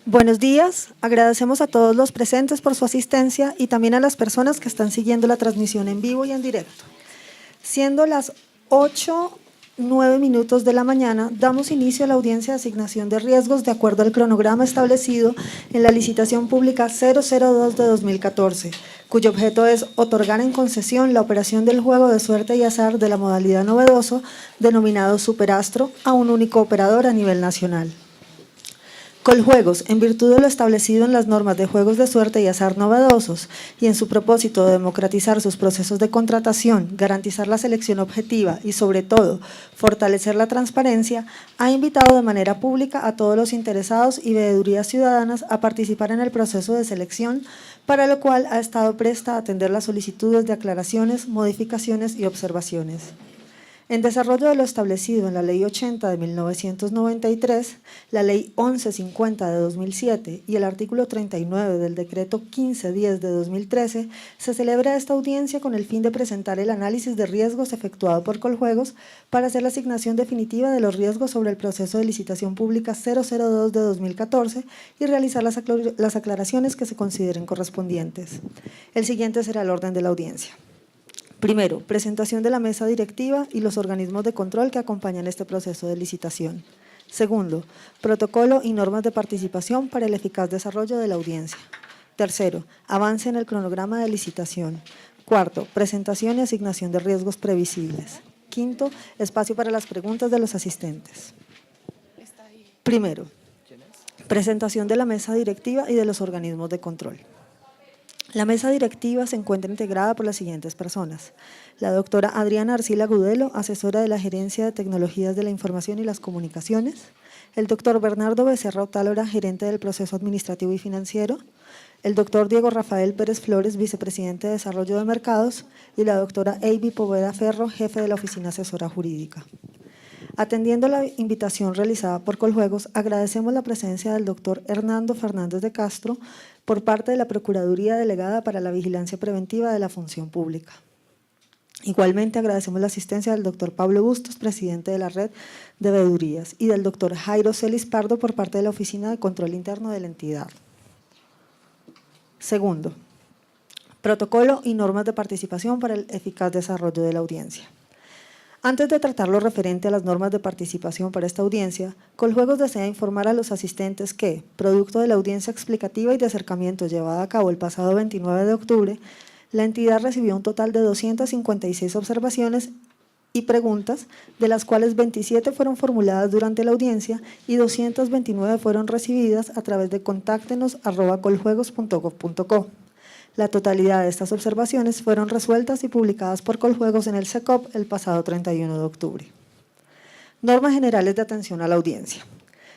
Buenos días, agradecemos a todos los presentes por su asistencia y también a las personas que están siguiendo la transmisión en vivo y en directo. Siendo las 8:09 de la mañana, damos inicio a la audiencia de asignación de riesgos de acuerdo al cronograma establecido en la licitación pública 002 de 2014, cuyo objeto es otorgar en concesión la operación del juego de suerte y azar de la modalidad novedoso denominado Superastro a un único operador a nivel nacional. Coljuegos, en virtud de lo establecido en las normas de juegos de suerte y azar novedosos y en su propósito de democratizar sus procesos de contratación, garantizar la selección objetiva y, sobre todo, fortalecer la transparencia, ha invitado de manera pública a todos los interesados y veedurías ciudadanas a participar en el proceso de selección, para lo cual ha estado presta a atender las solicitudes de aclaraciones, modificaciones y observaciones. En desarrollo de lo establecido en la Ley 80 de 1993, la Ley 1150 de 2007 y el artículo 39 del Decreto 1510 de 2013, se celebra esta audiencia con el fin de presentar el análisis de riesgos efectuado por Coljuegos para hacer la asignación definitiva de los riesgos sobre el proceso de licitación pública 002 de 2014 y realizar las aclaraciones que se consideren correspondientes. El siguiente será el orden de la audiencia. Primero, presentación de la mesa directiva y los organismos de control que acompañan este proceso de licitación. Segundo, protocolo y normas de participación para el eficaz desarrollo de la audiencia. Tercero, avance en el cronograma de licitación. Cuarto, presentación y asignación de riesgos previsibles. Quinto, espacio para las preguntas de los asistentes. Primero, presentación de la mesa directiva y de los organismos de control. La mesa directiva se encuentra integrada por las siguientes personas: la doctora Adriana Arcila Gudelo, asesora de la Gerencia de Tecnologías de la Información y las Comunicaciones; el doctor Bernardo Becerra Otálora, gerente del proceso administrativo y financiero; el doctor Diego Rafael Pérez Flores, vicepresidente de Desarrollo de Mercados; y la doctora Eiby Poveda Ferro, jefe de la Oficina Asesora Jurídica. Atendiendo la invitación realizada por Coljuegos, agradecemos la presencia del doctor Hernando Fernández de Castro por parte de la Procuraduría Delegada para la Vigilancia Preventiva de la Función Pública. Igualmente agradecemos la asistencia del doctor Pablo Bustos, presidente de la Red de Veedurías, y del doctor Jairo Celis Pardo por parte de la Oficina de Control Interno de la entidad. Segundo, protocolo y normas de participación para el eficaz desarrollo de la audiencia. Antes de tratar lo referente a las normas de participación para esta audiencia, Coljuegos desea informar a los asistentes que, producto de la audiencia explicativa y de acercamiento llevada a cabo el pasado 29 de octubre, la entidad recibió un total de 256 observaciones y preguntas, de las cuales 27 fueron formuladas durante la audiencia y 229 fueron recibidas a través de contáctenos@coljuegos.gov.co. La totalidad de estas observaciones fueron resueltas y publicadas por Coljuegos en el SECOP el pasado 31 de octubre. Normas generales de atención a la audiencia.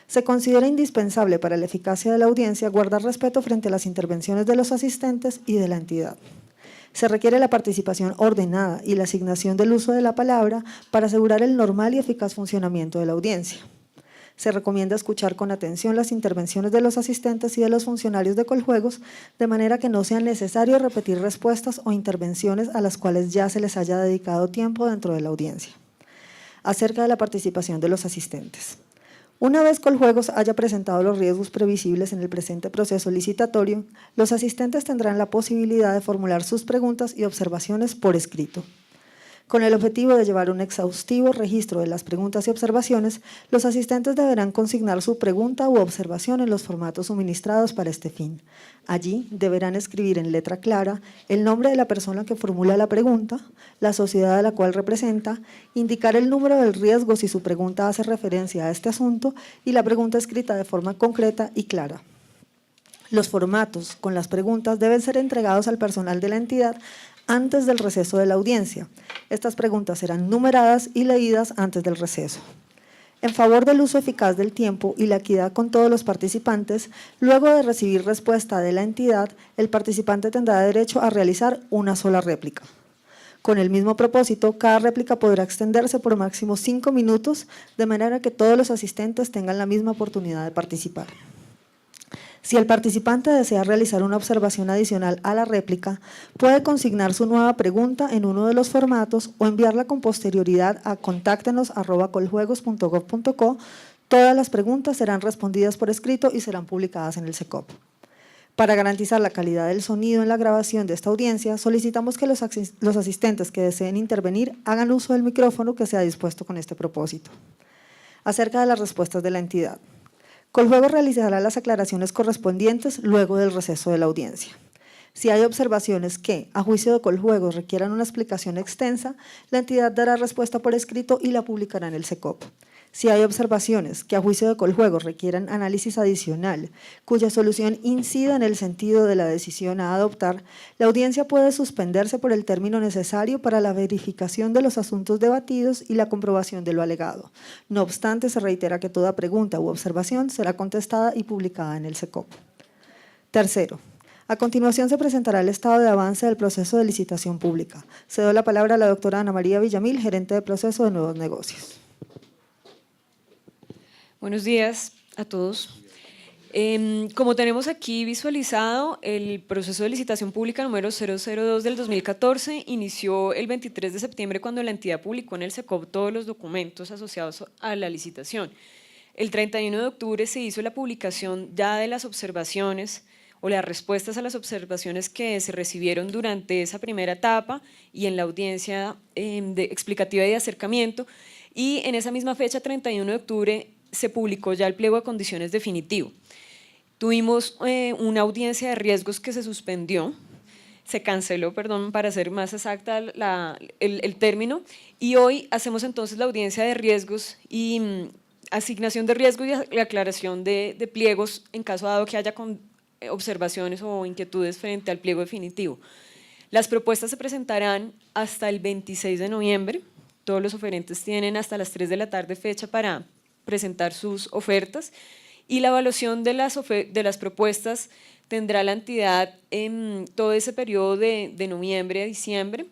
Se considera indispensable para la eficacia de la audiencia guardar respeto frente a las intervenciones de los asistentes y de la entidad. Se requiere la participación ordenada y la asignación del uso de la palabra para asegurar el normal y eficaz funcionamiento de la audiencia. Se recomienda escuchar con atención las intervenciones de los asistentes y de los funcionarios de Coljuegos, de manera que no sea necesario repetir respuestas o intervenciones a las cuales ya se les haya dedicado tiempo dentro de la audiencia. Acerca de la participación de los asistentes. Una vez Coljuegos haya presentado los riesgos previsibles en el presente proceso licitatorio, los asistentes tendrán la posibilidad de formular sus preguntas y observaciones por escrito. Con el objetivo de llevar un exhaustivo registro de las preguntas y observaciones, los asistentes deberán consignar su pregunta u observación en los formatos suministrados para este fin. Allí deberán escribir en letra clara el nombre de la persona que formula la pregunta, la sociedad a la cual representa, indicar el número del riesgo si su pregunta hace referencia a este asunto y la pregunta escrita de forma concreta y clara. Los formatos con las preguntas deben ser entregados al personal de la entidad antes del receso de la audiencia. Estas preguntas serán numeradas y leídas antes del receso. En favor del uso eficaz del tiempo y la equidad con todos los participantes, luego de recibir respuesta de la entidad, el participante tendrá derecho a realizar una sola réplica. Con el mismo propósito, cada réplica podrá extenderse por máximo 5 minutos, de manera que todos los asistentes tengan la misma oportunidad de participar. Si el participante desea realizar una observación adicional a la réplica, puede consignar su nueva pregunta en uno de los formatos o enviarla con posterioridad a contáctenos@coljuegos.gov.co Todas las preguntas serán respondidas por escrito y serán publicadas en el SECOP. Para garantizar la calidad del sonido en la grabación de esta audiencia, solicitamos que los asistentes que deseen intervenir hagan uso del micrófono que sea dispuesto con este propósito. Acerca de las respuestas de la entidad. Coljuegos realizará las aclaraciones correspondientes luego del receso de la audiencia. Si hay observaciones que, a juicio de Coljuegos, requieran una explicación extensa, la entidad dará respuesta por escrito y la publicará en el SECOP. Si hay observaciones que, a juicio de Coljuegos, requieran análisis adicional, cuya solución incida en el sentido de la decisión a adoptar, la audiencia puede suspenderse por el término necesario para la verificación de los asuntos debatidos y la comprobación de lo alegado. No obstante, se reitera que toda pregunta u observación será contestada y publicada en el SECOP. Tercero, a continuación se presentará el estado de avance del proceso de licitación pública. Cedo la palabra a la doctora Ana María Villamil, gerente de proceso de Nuevos Negocios. Buenos días a todos. Como tenemos aquí visualizado, el proceso de licitación pública número 002 del 2014 inició el 23 de septiembre cuando la entidad publicó en el SECOP todos los documentos asociados a la licitación. El 31 de octubre se hizo la publicación ya de las observaciones o las respuestas a las observaciones que se recibieron durante esa primera etapa y en la audiencia explicativa y de acercamiento, y en esa misma fecha, 31 de octubre, se publicó ya el pliego de condiciones definitivo. Tuvimos una audiencia de riesgos que se suspendió, se canceló, perdón, para ser más exacta el término, y hoy hacemos entonces la audiencia de riesgos y asignación de riesgos y aclaración de pliegos en caso dado que haya observaciones o inquietudes frente al pliego definitivo. Las propuestas se presentarán hasta el 26 de noviembre, todos los oferentes tienen hasta las 3 de la tarde fecha para presentar sus ofertas, y la evaluación de las propuestas tendrá la entidad en todo ese periodo de noviembre a diciembre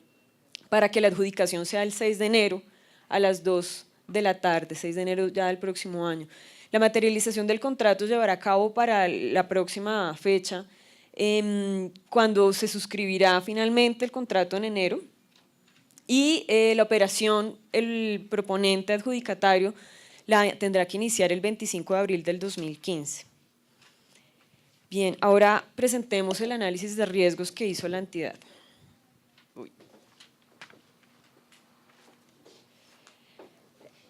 para que la adjudicación sea el 6 de enero a las 2 de la tarde, 6 de enero ya del próximo año. La materialización del contrato se llevará a cabo para la próxima fecha, cuando se suscribirá finalmente el contrato en enero, y la operación, el proponente adjudicatario la tendrá que iniciar el 25 de abril del 2015. Bien, ahora presentemos el análisis de riesgos que hizo la entidad.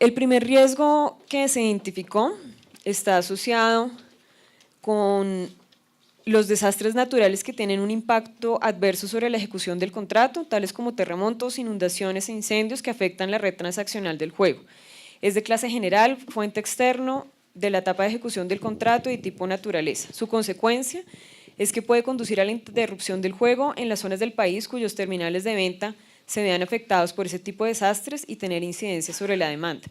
El primer riesgo que se identificó está asociado con los desastres naturales que tienen un impacto adverso sobre la ejecución del contrato, tales como terremotos, inundaciones e incendios que afectan la red transaccional del juego. Es de clase general, fuente externo, de la etapa de ejecución del contrato y de tipo naturaleza. Su consecuencia es que puede conducir a la interrupción del juego en las zonas del país cuyos terminales de venta se vean afectados por ese tipo de desastres y tener incidencia sobre la demanda.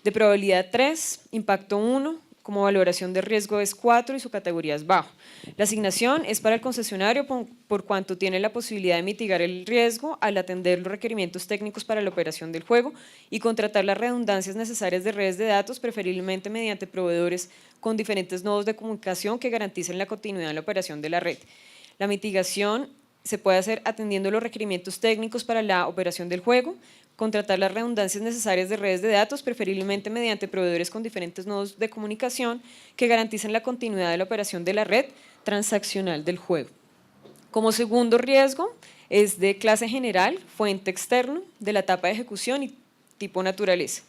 De probabilidad 3, impacto 1, como valoración de riesgo es 4 y su categoría es bajo. La asignación es para el concesionario por cuanto tiene la posibilidad de mitigar el riesgo al atender los requerimientos técnicos para la operación del juego y contratar las redundancias necesarias de redes de datos, preferiblemente mediante proveedores con diferentes nodos de comunicación que garanticen la continuidad en la operación de la red. La mitigación se puede hacer atendiendo los requerimientos técnicos para la operación del juego, contratar las redundancias necesarias de redes de datos, preferiblemente mediante proveedores con diferentes nodos de comunicación que garanticen la continuidad de la operación de la red transaccional del juego. Como segundo riesgo, es de clase general, fuente externo, de la etapa de ejecución y tipo naturaleza.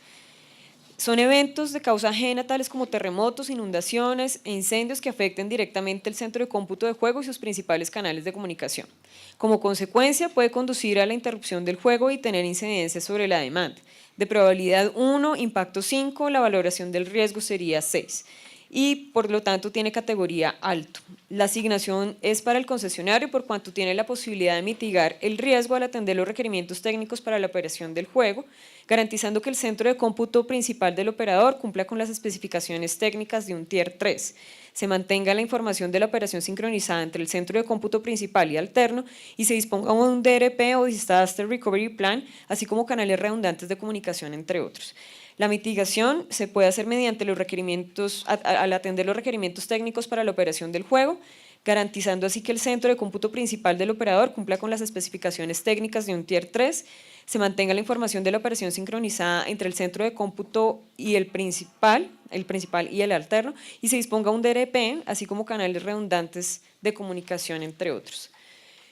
Son eventos de causa ajena tales como terremotos, inundaciones e incendios que afecten directamente el centro de cómputo de juego y sus principales canales de comunicación. Como consecuencia, puede conducir a la interrupción del juego y tener incidencia sobre la demanda. De probabilidad 1, impacto 5, la valoración del riesgo sería 6 y por lo tanto tiene categoría alto. La asignación es para el concesionario por cuanto tiene la posibilidad de mitigar el riesgo al atender los requerimientos técnicos para la operación del juego, garantizando que el centro de cómputo principal del operador cumpla con las especificaciones técnicas de un Tier 3, se mantenga la información de la operación sincronizada entre el centro de cómputo principal y alterno y se disponga de un DRP o Disaster Recovery Plan, así como canales redundantes de comunicación, entre otros. La mitigación se puede hacer mediante los requerimientos, al atender los requerimientos técnicos para la operación del juego, garantizando así que el centro de cómputo principal del operador cumpla con las especificaciones técnicas de un Tier 3, se mantenga la información de la operación sincronizada entre el centro de cómputo y el principal y el alterno, y se disponga un DRP, así como canales redundantes de comunicación, entre otros.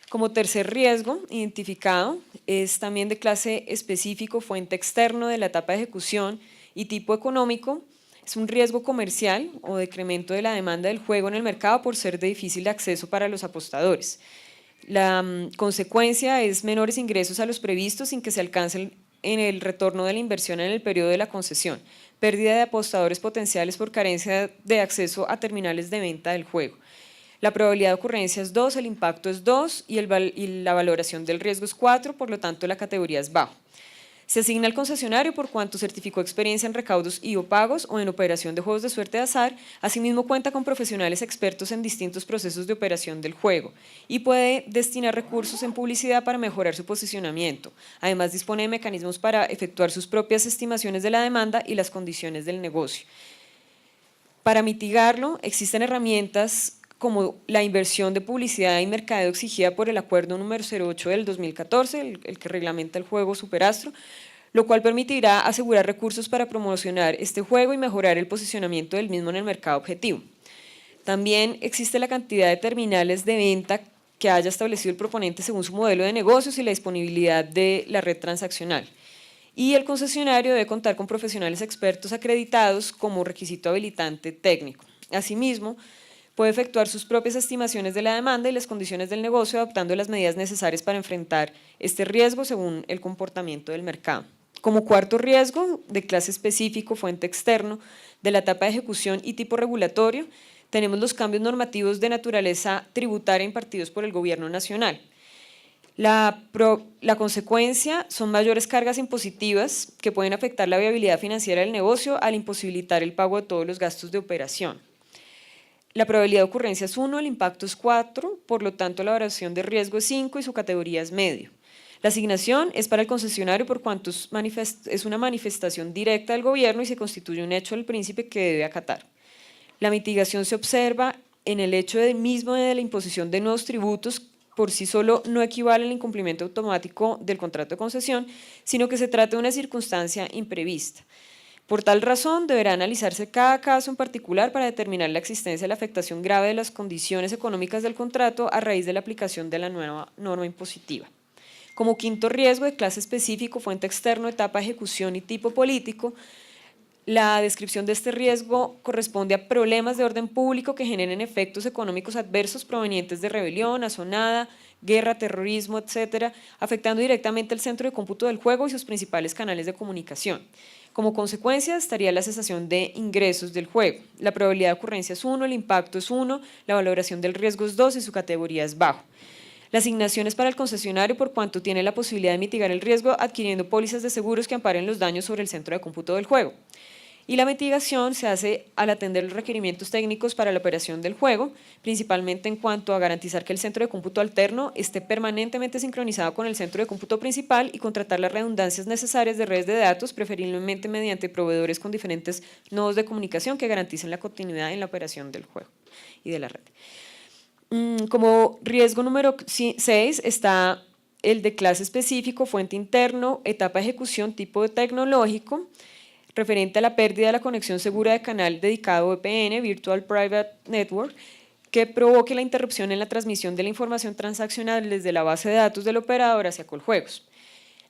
Como tercer riesgo identificado, es también de clase específico, fuente externo de la etapa de ejecución y tipo económico. Es un riesgo comercial o decremento de la demanda del juego en el mercado por ser de difícil acceso para los apostadores. La consecuencia es menores ingresos a los previstos sin que se alcance en el retorno de la inversión en el periodo de la concesión, pérdida de apostadores potenciales por carencia de acceso a terminales de venta del juego. La probabilidad de ocurrencia es 2, el impacto es 2 y la valoración del riesgo es 4, por lo tanto la categoría es bajo. Se asigna al concesionario por cuanto certificó experiencia en recaudos y o pagos o en operación de juegos de suerte de azar. Asimismo cuenta con profesionales expertos en distintos procesos de operación del juego y puede destinar recursos en publicidad para mejorar su posicionamiento. Además dispone de mecanismos para efectuar sus propias estimaciones de la demanda y las condiciones del negocio. Para mitigarlo existen herramientas como la inversión de publicidad y mercadeo exigida por el acuerdo número 08 del 2014, el que reglamenta el juego Superastro, lo cual permitirá asegurar recursos para promocionar este juego y mejorar el posicionamiento del mismo en el mercado objetivo. También existe la cantidad de terminales de venta que haya establecido el proponente según su modelo de negocios y la disponibilidad de la red transaccional. Y el concesionario debe contar con profesionales expertos acreditados como requisito habilitante técnico. Asimismo, puede efectuar sus propias estimaciones de la demanda y las condiciones del negocio, adoptando las medidas necesarias para enfrentar este riesgo según el comportamiento del mercado. Como cuarto riesgo, de clase específico, fuente externo, de la etapa de ejecución y tipo regulatorio, tenemos los cambios normativos de naturaleza tributaria impartidos por el Gobierno Nacional. La consecuencia son mayores cargas impositivas que pueden afectar la viabilidad financiera del negocio al imposibilitar el pago de todos los gastos de operación. La probabilidad de ocurrencia es 1, el impacto es 4, por lo tanto la valoración de riesgo es 5 y su categoría es medio. La asignación es para el concesionario por cuanto es una manifestación directa del gobierno y se constituye un hecho del príncipe que debe acatar. La mitigación se observa en el hecho mismo de la imposición de nuevos tributos. Por sí solo no equivale al incumplimiento automático del contrato de concesión, sino que se trata de una circunstancia imprevista. Por tal razón, deberá analizarse cada caso en particular para determinar la existencia de la afectación grave de las condiciones económicas del contrato a raíz de la aplicación de la nueva norma impositiva. Como quinto riesgo de clase específico, fuente externo, etapa de ejecución y tipo político, la descripción de este riesgo corresponde a problemas de orden público que generen efectos económicos adversos provenientes de rebelión, asonada, guerra, terrorismo, etcétera, afectando directamente el centro de cómputo del juego y sus principales canales de comunicación. Como consecuencia estaría la cesación de ingresos del juego. La probabilidad de ocurrencia es 1, el impacto es 1, la valoración del riesgo es 2 y su categoría es bajo. La asignación es para el concesionario por cuanto tiene la posibilidad de mitigar el riesgo adquiriendo pólizas de seguros que amparen los daños sobre el centro de cómputo del juego. Y la mitigación se hace al atender los requerimientos técnicos para la operación del juego, principalmente en cuanto a garantizar que el centro de cómputo alterno esté permanentemente sincronizado con el centro de cómputo principal y contratar las redundancias necesarias de redes de datos, preferiblemente mediante proveedores con diferentes nodos de comunicación que garanticen la continuidad en la operación del juego y de la red. Como riesgo número 6 está el de clase específico, fuente interno, etapa de ejecución, tipo tecnológico, referente a la pérdida de la conexión segura de canal dedicado VPN, Virtual Private Network, que provoque la interrupción en la transmisión de la información transaccional desde la base de datos del operador hacia Coljuegos.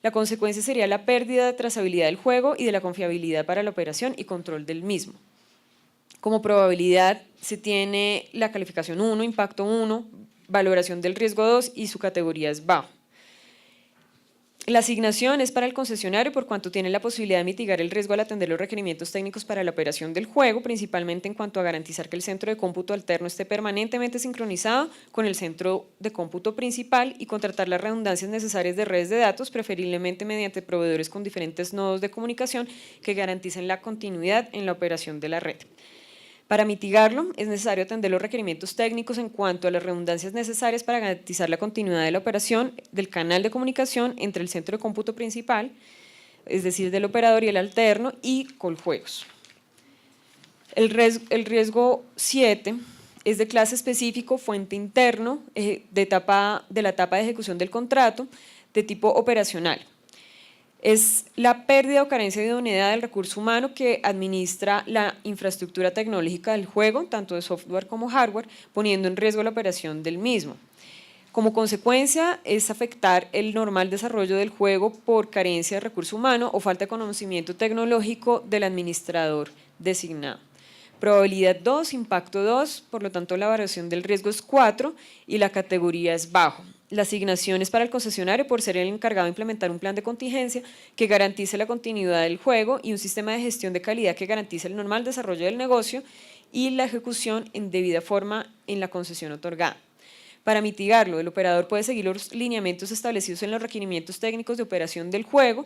La consecuencia sería la pérdida de trazabilidad del juego y de la confiabilidad para la operación y control del mismo. Como probabilidad se tiene la calificación 1, impacto 1, valoración del riesgo 2 y su categoría es bajo. La asignación es para el concesionario por cuanto tiene la posibilidad de mitigar el riesgo al atender los requerimientos técnicos para la operación del juego, principalmente en cuanto a garantizar que el centro de cómputo alterno esté permanentemente sincronizado con el centro de cómputo principal y contratar las redundancias necesarias de redes de datos, preferiblemente mediante proveedores con diferentes nodos de comunicación que garanticen la continuidad en la operación de la red. Para mitigarlo, es necesario atender los requerimientos técnicos en cuanto a las redundancias necesarias para garantizar la continuidad de la operación del canal de comunicación entre el centro de cómputo principal, es decir, del operador y el alterno, y Coljuegos. El riesgo 7 es de clase específico, fuente interno, de la etapa de ejecución del contrato, de tipo operacional. Es la pérdida o carencia de idoneidad del recurso humano que administra la infraestructura tecnológica del juego, tanto de software como hardware, poniendo en riesgo la operación del mismo. Como consecuencia, es afectar el normal desarrollo del juego por carencia de recurso humano o falta de conocimiento tecnológico del administrador designado. Probabilidad 2, impacto 2, por lo tanto la variación del riesgo es 4 y la categoría es bajo. La asignación es para el concesionario por ser el encargado de implementar un plan de contingencia que garantice la continuidad del juego y un sistema de gestión de calidad que garantice el normal desarrollo del negocio y la ejecución en debida forma en la concesión otorgada. Para mitigarlo, el operador puede seguir los lineamientos establecidos en los requerimientos técnicos de operación del juego,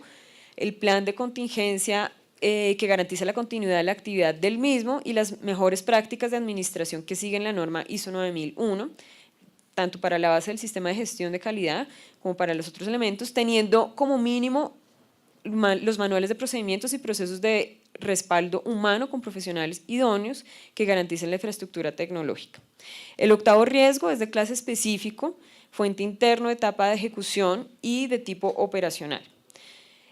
el plan de contingencia que garantiza la continuidad de la actividad del mismo y las mejores prácticas de administración que siguen la norma ISO 9001, tanto para la base del sistema de gestión de calidad como para los otros elementos, teniendo como mínimo los manuales de procedimientos y procesos de respaldo humano con profesionales idóneos que garanticen la infraestructura tecnológica. El octavo riesgo es de clase específico, fuente interno, etapa de ejecución y de tipo operacional.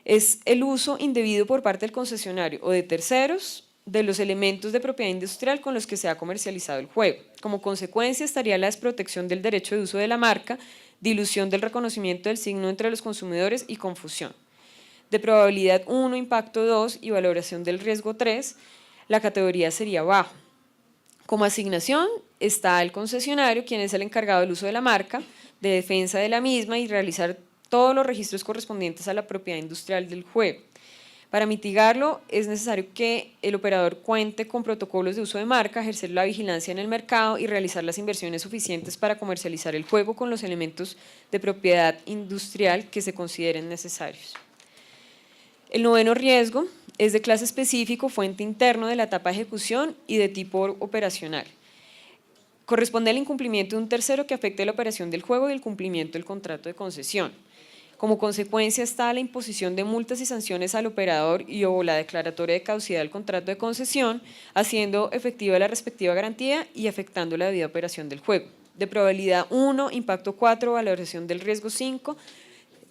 Es el uso indebido por parte del concesionario o de terceros de los elementos de propiedad industrial con los que se ha comercializado el juego. Como consecuencia estaría la desprotección del derecho de uso de la marca, dilución del reconocimiento del signo entre los consumidores y confusión. De probabilidad 1, impacto 2 y valoración del riesgo 3, la categoría sería bajo. Como asignación está el concesionario, quien es el encargado del uso de la marca, de defensa de la misma y realizar todos los registros correspondientes a la propiedad industrial del juego. Para mitigarlo es necesario que el operador cuente con protocolos de uso de marca, ejercer la vigilancia en el mercado y realizar las inversiones suficientes para comercializar el juego con los elementos de propiedad industrial que se consideren necesarios. El noveno riesgo es de clase específico, fuente interno de la etapa de ejecución y de tipo operacional. Corresponde al incumplimiento de un tercero que afecte la operación del juego y el cumplimiento del contrato de concesión. Como consecuencia está la imposición de multas y sanciones al operador o la declaratoria de caducidad del contrato de concesión, haciendo efectiva la respectiva garantía y afectando la debida operación del juego. De probabilidad 1, impacto 4, valoración del riesgo 5,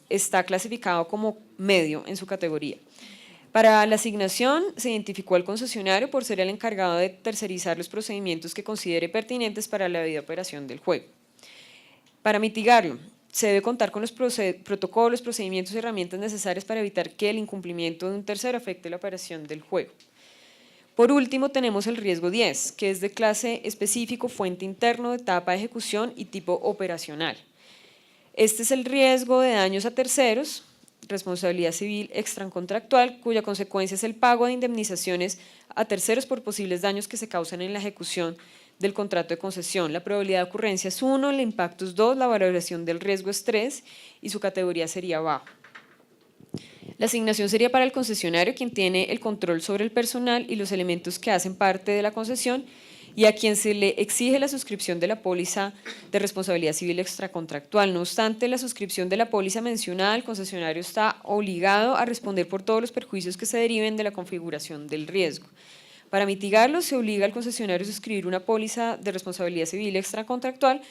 está clasificado como medio en su categoría. Para la asignación se identificó al concesionario por ser el encargado de tercerizar los procedimientos que considere pertinentes para la debida operación del juego. Para mitigarlo, se debe contar con los protocolos, procedimientos y herramientas necesarias para evitar que el incumplimiento de un tercero afecte la operación del juego. Por último, tenemos el riesgo 10, que es de clase específico, fuente interno, etapa de ejecución y tipo operacional. Este es el riesgo de daños a terceros, responsabilidad civil extracontractual, cuya consecuencia es el pago de indemnizaciones a terceros por posibles daños que se causan en la ejecución del contrato de concesión. La probabilidad de ocurrencia es 1, el impacto es 2, la valoración del riesgo es 3 y su categoría sería bajo. La asignación sería para el concesionario, quien tiene el control sobre el personal y los elementos que hacen parte de la concesión y a quien se le exige la suscripción de la póliza de responsabilidad civil extracontractual. No obstante, la suscripción de la póliza mencionada, el concesionario está obligado a responder por todos los perjuicios que se deriven de la configuración del riesgo. Para mitigarlo, se obliga al concesionario a suscribir una póliza de responsabilidad civil extracontractual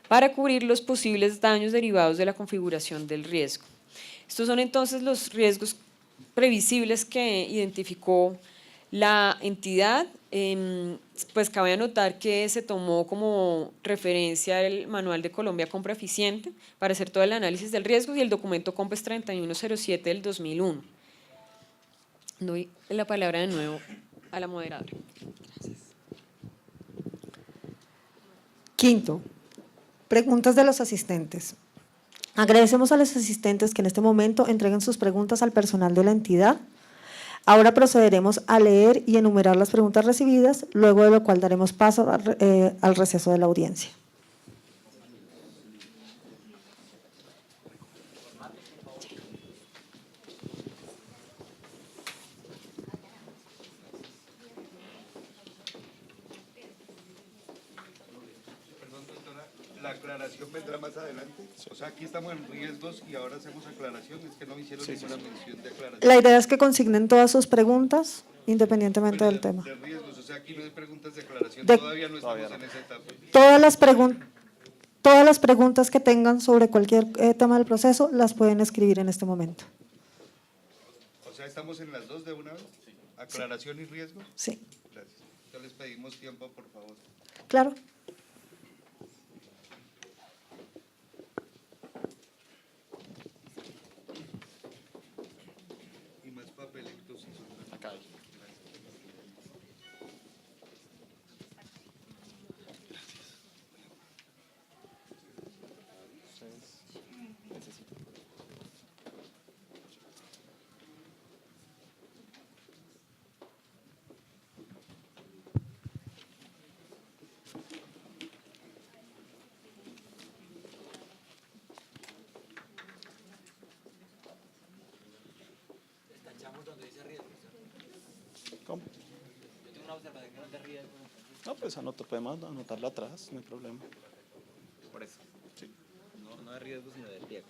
para cubrir los posibles daños derivados de la configuración del riesgo. Estos son entonces los riesgos previsibles que identificó la entidad. Pues cabe anotar que se tomó como referencia el Manual de Colombia Compra Eficiente para hacer todo el análisis del riesgo y el documento COMPES 3107 del 2001. Doy la palabra de nuevo a la moderadora. Gracias. Quinto, preguntas de los asistentes. Agradecemos a los asistentes que en este momento entreguen sus preguntas al personal de la entidad. Ahora procederemos a leer y enumerar las preguntas recibidas, luego de lo cual daremos paso al receso de la audiencia. La aclaración vendrá más adelante. O sea, aquí estamos en riesgos y ahora hacemos aclaración. Es que no me hicieron ninguna mención de aclaración. La idea es que consignen todas sus preguntas, independientemente del tema. De riesgos, o sea, sea, aquí no hay preguntas de aclaración, De- todavía no estamos en esa etapa. Todas las preguntas que tengan sobre cualquier tema del proceso las pueden escribir en este momento. O sea, ¿estamos en las dos de una vez? ¿Aclaración y riesgo? Sí, Gracias. Entonces les pedimos tiempo, por favor. claro. Y más papelitos. Si son. Acá hay. ¿Cómo? Yo tengo una observación de riesgo. No, pues podemos anotarla atrás, no hay problema. Por eso. Sí. No de riesgo, sino de riesgo.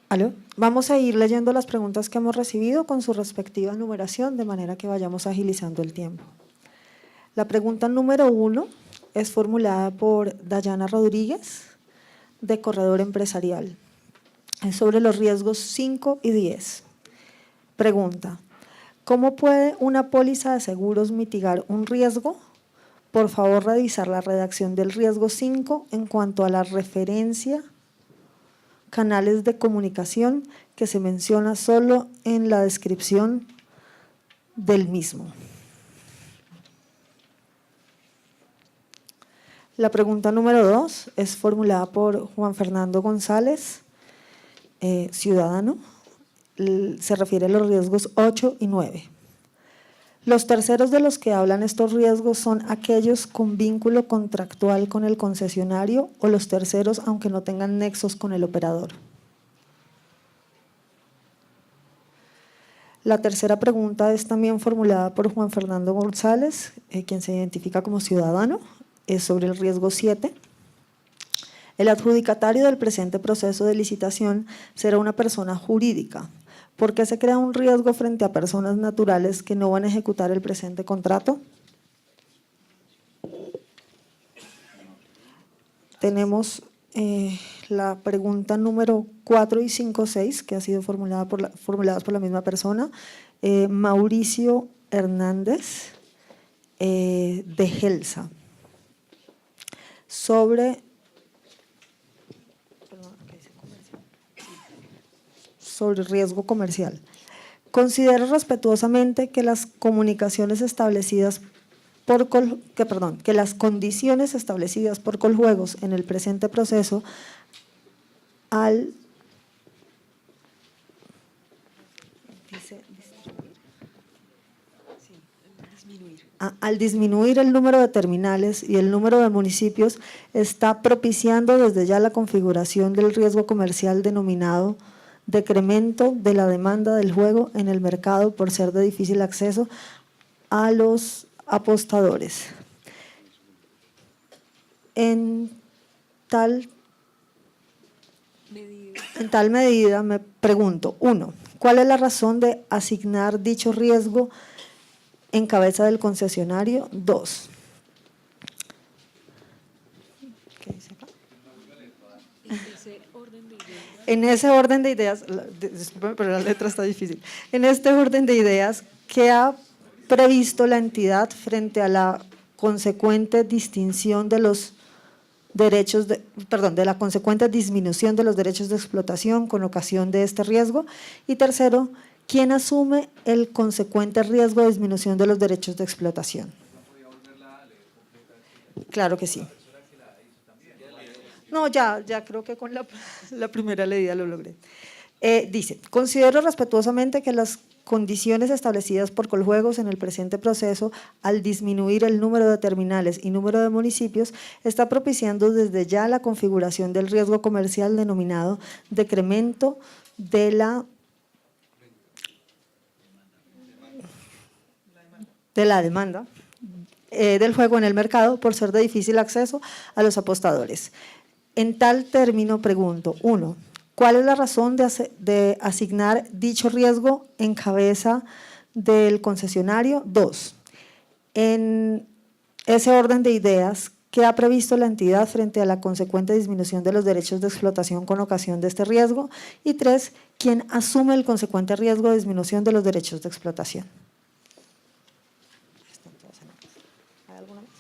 ¿Aló? Vamos a ir leyendo las preguntas que hemos recibido con su respectiva numeración, de manera que vayamos agilizando el tiempo. La pregunta número 1 es formulada por Dayana Rodríguez, de Corredor Empresarial. Es sobre los riesgos 5 y 10. Pregunta: ¿cómo puede una póliza de seguros mitigar un riesgo? Por favor, revisar la redacción del riesgo 5 en cuanto a la referencia canales de comunicación que se menciona solo en la descripción del mismo. La pregunta número 2 es formulada por Juan Fernando González, ciudadano. Se refiere a los riesgos 8 y 9. Los terceros de los que hablan estos riesgos son aquellos con vínculo contractual con el concesionario o los terceros aunque no tengan nexos con el operador. La tercera pregunta es también formulada por Juan Fernando González, quien se identifica como ciudadano, es sobre el riesgo 7. El adjudicatario del presente proceso de licitación será una persona jurídica. ¿Por qué se crea un riesgo frente a personas naturales que no van a ejecutar el presente contrato? Tenemos la pregunta número 4 y 5, 6, que ha sido formuladas por la misma persona, Mauricio Hernández, de Gelsa, sobre riesgo comercial. Considero respetuosamente que las comunicaciones establecidas que las condiciones establecidas por Coljuegos en el presente proceso al disminuir al disminuir el número de terminales y el número de municipios, está propiciando desde ya la configuración del riesgo comercial denominado decremento de la demanda del juego en el mercado por ser de difícil acceso a los apostadores. En tal medida me pregunto, 1, ¿cuál es la razón de asignar dicho riesgo en cabeza del concesionario? 2, en ese orden de ideas, discúlpeme, pero la letra está difícil. En este orden de ideas, ¿qué ha previsto la entidad frente a la consecuente distinción de los derechos de la consecuente disminución de los derechos de explotación con ocasión de este riesgo? Y tercero, ¿quién asume el consecuente riesgo de disminución de los derechos de explotación? Claro que sí. No, ya creo que con la primera leída lo logré. Dice, considero respetuosamente que las condiciones establecidas por Coljuegos en el presente proceso, al disminuir el número de terminales y número de municipios, está propiciando desde ya la configuración del riesgo comercial denominado decremento de la demanda del juego en el mercado por ser de difícil acceso a los apostadores. En tal término pregunto, 1, ¿cuál es la razón de asignar dicho riesgo en cabeza del concesionario? 2, en ese orden de ideas, ¿qué ha previsto la entidad frente a la consecuente disminución de los derechos de explotación con ocasión de este riesgo? Y 3, ¿quién asume el consecuente riesgo de disminución de los derechos de explotación? ¿Hay alguna más?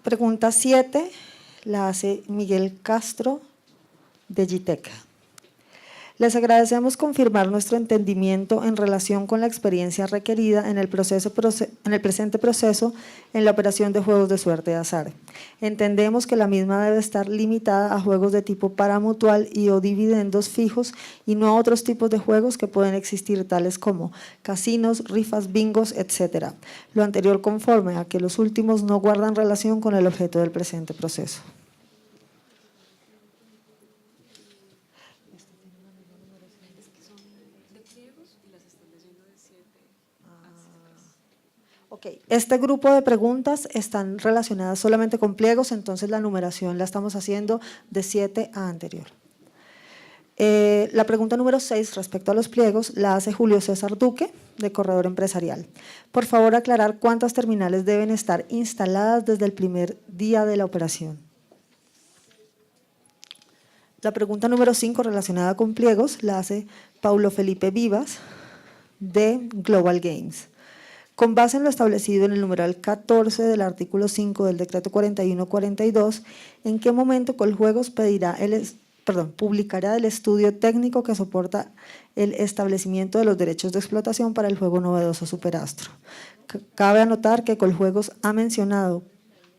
Pregunta 7, la hace Miguel Castro de Gitec. Les agradecemos confirmar nuestro entendimiento en relación con la experiencia requerida en el presente proceso en la operación de juegos de suerte de azar. Entendemos que la misma debe estar limitada a juegos de tipo paramutual y o dividendos fijos y no a otros tipos de juegos que pueden existir, tales como casinos, rifas, bingos, etc. Lo anterior conforme a que los últimos no guardan relación con el objeto del presente proceso. Ok, este grupo de preguntas están relacionadas solamente con pliegos, entonces la numeración la estamos haciendo de 7 a anterior. La pregunta número 6 respecto a los pliegos la hace Julio César Duque, de Corredor Empresarial. Por favor, aclarar cuántas terminales deben estar instaladas desde el primer día de la operación. La pregunta número 5 relacionada con pliegos la hace Paulo Felipe Vivas, de Global Games. Con base en lo establecido en el numeral 14 del artículo 5 del decreto 4142, ¿en qué momento Coljuegos publicará el estudio técnico que soporta el establecimiento de los derechos de explotación para el juego novedoso Superastro? Cabe anotar que Coljuegos ha mencionado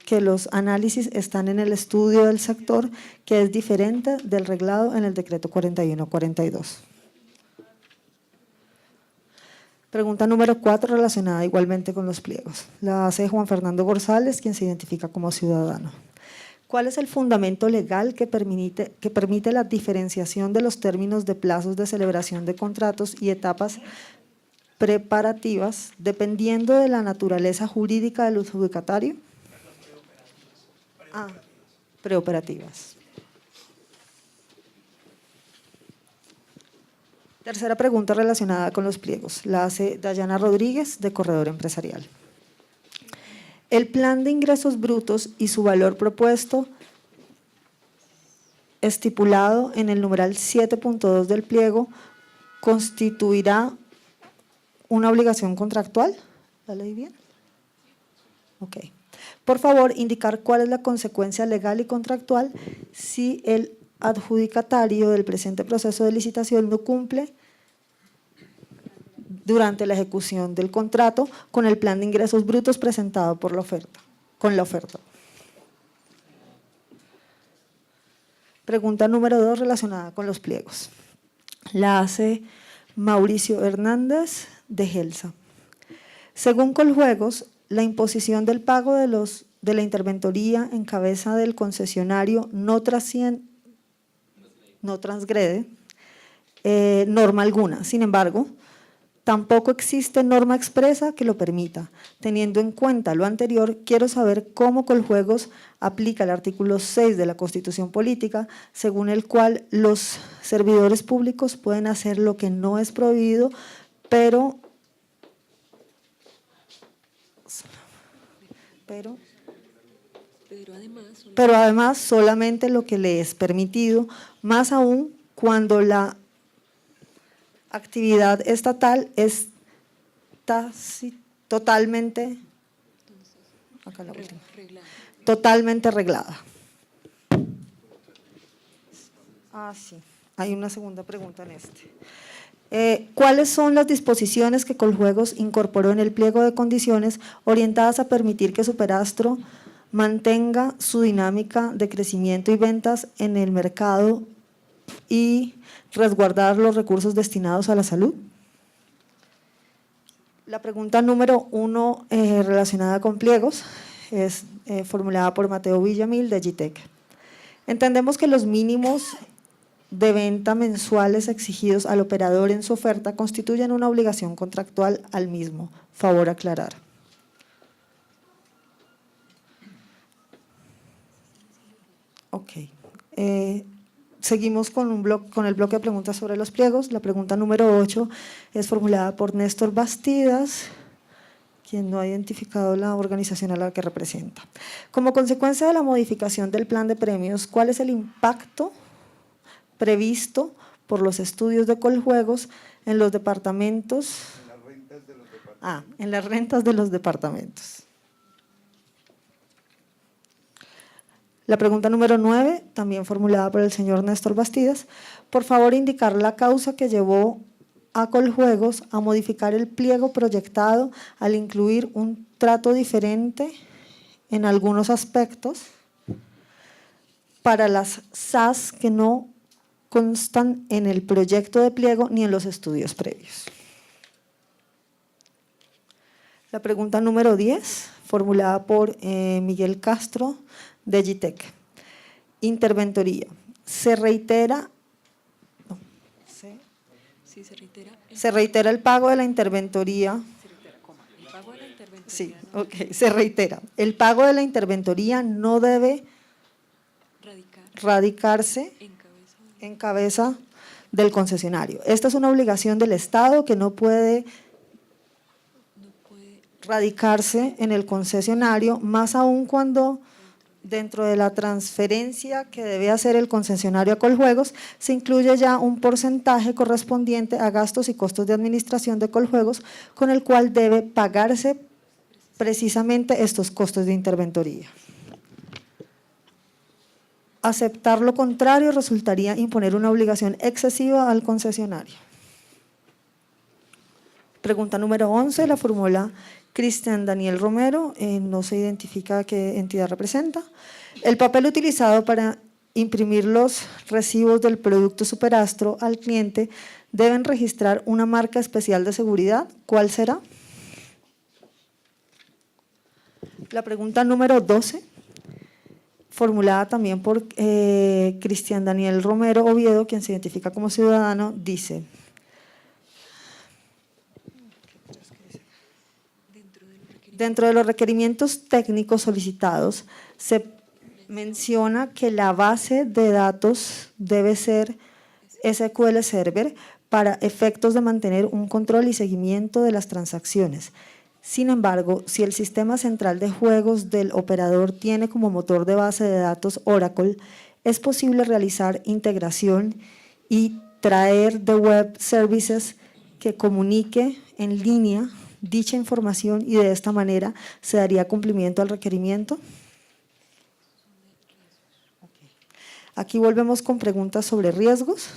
que los análisis están en el estudio del sector, que es diferente del reglado en el decreto 4142. Pregunta número 4 relacionada igualmente con los pliegos. La hace Juan Fernando González, quien se identifica como ciudadano. ¿Cuál es el fundamento legal que permite la diferenciación de los términos de plazos de celebración de contratos y etapas preparativas dependiendo de la naturaleza jurídica del adjudicatario? Preoperativas. Tercera pregunta relacionada con los pliegos. La hace Dayana Rodríguez, de Corredor Empresarial. El plan de ingresos brutos y su valor propuesto estipulado en el numeral 7.2 del pliego constituirá una obligación contractual. ¿La leí bien? Ok. Por favor, indicar cuál es la consecuencia legal y contractual si el adjudicatario del presente proceso de licitación no cumple durante la ejecución del contrato con el plan de ingresos brutos presentado por la oferta, con la oferta. Pregunta número 2 relacionada con los pliegos. La hace Mauricio Hernández de Gelsa. Según Coljuegos, la imposición del pago de la interventoría en cabeza del concesionario no transgrede norma alguna. Sin embargo, tampoco existe norma expresa que lo permita. Teniendo en cuenta lo anterior, quiero saber cómo Coljuegos aplica el artículo 6 de la Constitución Política, según el cual los servidores públicos pueden hacer lo que no es prohibido, pero además solamente lo que le es permitido, más aún cuando la actividad estatal está totalmente reglada. Sí, hay una segunda pregunta en este. ¿Cuáles son las disposiciones que Coljuegos incorporó en el pliego de condiciones orientadas a permitir que Superastro mantenga su dinámica de crecimiento y ventas en el mercado y resguardar los recursos destinados a la salud? La pregunta número 1 relacionada con pliegos es formulada por Mateo Villamil de GTEC. Entendemos que los mínimos de venta mensuales exigidos al operador en su oferta constituyen una obligación contractual al mismo. Favor aclarar. Ok. Seguimos con el bloque de preguntas sobre los pliegos. La pregunta número 8 es formulada por Néstor Bastidas, quien no ha identificado la organización a la que representa. Como consecuencia de la modificación del plan de premios, ¿cuál es el impacto previsto por los estudios de Coljuegos en los departamentos? En las rentas de los departamentos. La pregunta número 9, también formulada por el señor Néstor Bastidas, por favor indicar la causa que llevó a Coljuegos a modificar el pliego proyectado al incluir un trato diferente en algunos aspectos para las SAS que no constan en el proyecto de pliego ni en los estudios previos. La pregunta número 10, formulada por Miguel Castro de GTEC. Interventoría. Se reitera el pago de la interventoría. Sí, ok, se reitera. El pago de la interventoría no debe radicarse en cabeza del concesionario. Esta es una obligación del Estado que no puede radicarse en el concesionario, más aún cuando dentro de la transferencia que debe hacer el concesionario a Coljuegos se incluye ya un porcentaje correspondiente a gastos y costos de administración de Coljuegos, con el cual debe pagarse precisamente estos costos de interventoría. Aceptar lo contrario resultaría imponer una obligación excesiva al concesionario. Pregunta número 11, la formula Cristian Daniel Romero, no se identifica qué entidad representa. El papel utilizado para imprimir los recibos del producto Superastro al cliente deben registrar una marca especial de seguridad. ¿Cuál será? La pregunta número 12, formulada también por Cristian Daniel Romero Oviedo, quien se identifica como ciudadano, dice: dentro de los requerimientos técnicos solicitados, se menciona que la base de datos debe ser SQL Server para efectos de mantener un control y seguimiento de las transacciones. Sin embargo, si el sistema central de juegos del operador tiene como motor de base de datos Oracle, es posible realizar integración y traer de web services que comunique en línea dicha información y de esta manera se daría cumplimiento al requerimiento. Aquí volvemos con preguntas sobre riesgos.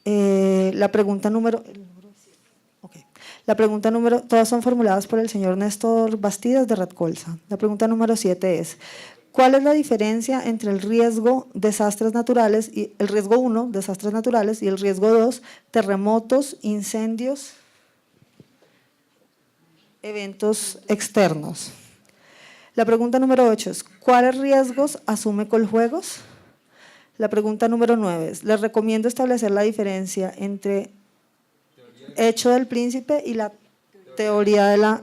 La pregunta número Todas son formuladas por el señor Néstor Bastidas de Red Colsa. La pregunta número 7 es: ¿cuál es la diferencia entre el riesgo desastres naturales y el riesgo 1, desastres naturales, y el riesgo 2, terremotos, incendios, eventos externos? La pregunta número 8 es: ¿cuáles riesgos asume Coljuegos? La pregunta número 9 es: les recomiendo establecer la diferencia entre hecho del príncipe y la teoría de la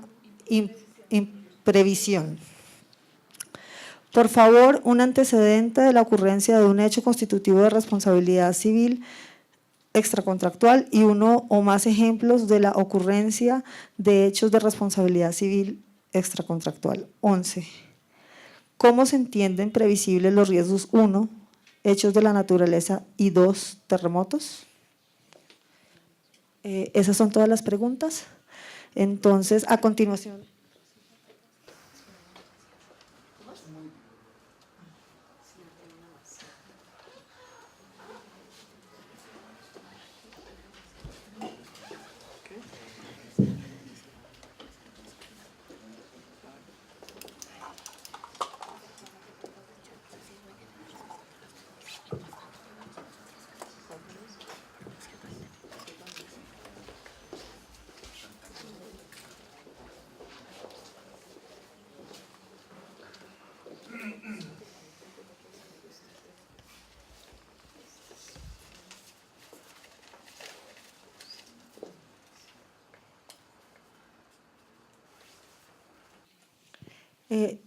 imprevisión. Por favor, un antecedente de la ocurrencia de un hecho constitutivo de responsabilidad civil extracontractual y uno o más ejemplos de la ocurrencia de hechos de responsabilidad civil extracontractual. 11. ¿Cómo se entienden previsibles los riesgos 1, hechos de la naturaleza, y 2, terremotos? Esas son todas las preguntas. Entonces, a continuación…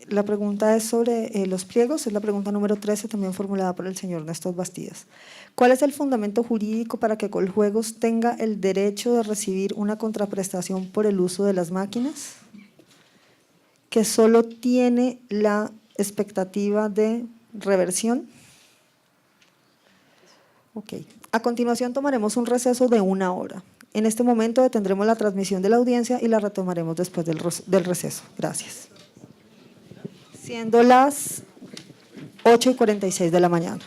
La pregunta es sobre los pliegos, es la pregunta número 13, también formulada por el señor Néstor Bastidas. ¿Cuál es el fundamento jurídico para que Coljuegos tenga el derecho de recibir una contraprestación por el uso de las máquinas, que solo tiene la expectativa de reversión? Ok. A continuación tomaremos un receso de 1 hora. En este momento detendremos la transmisión de la audiencia y la retomaremos después del receso. Gracias. Siendo las 8:46 de la mañana.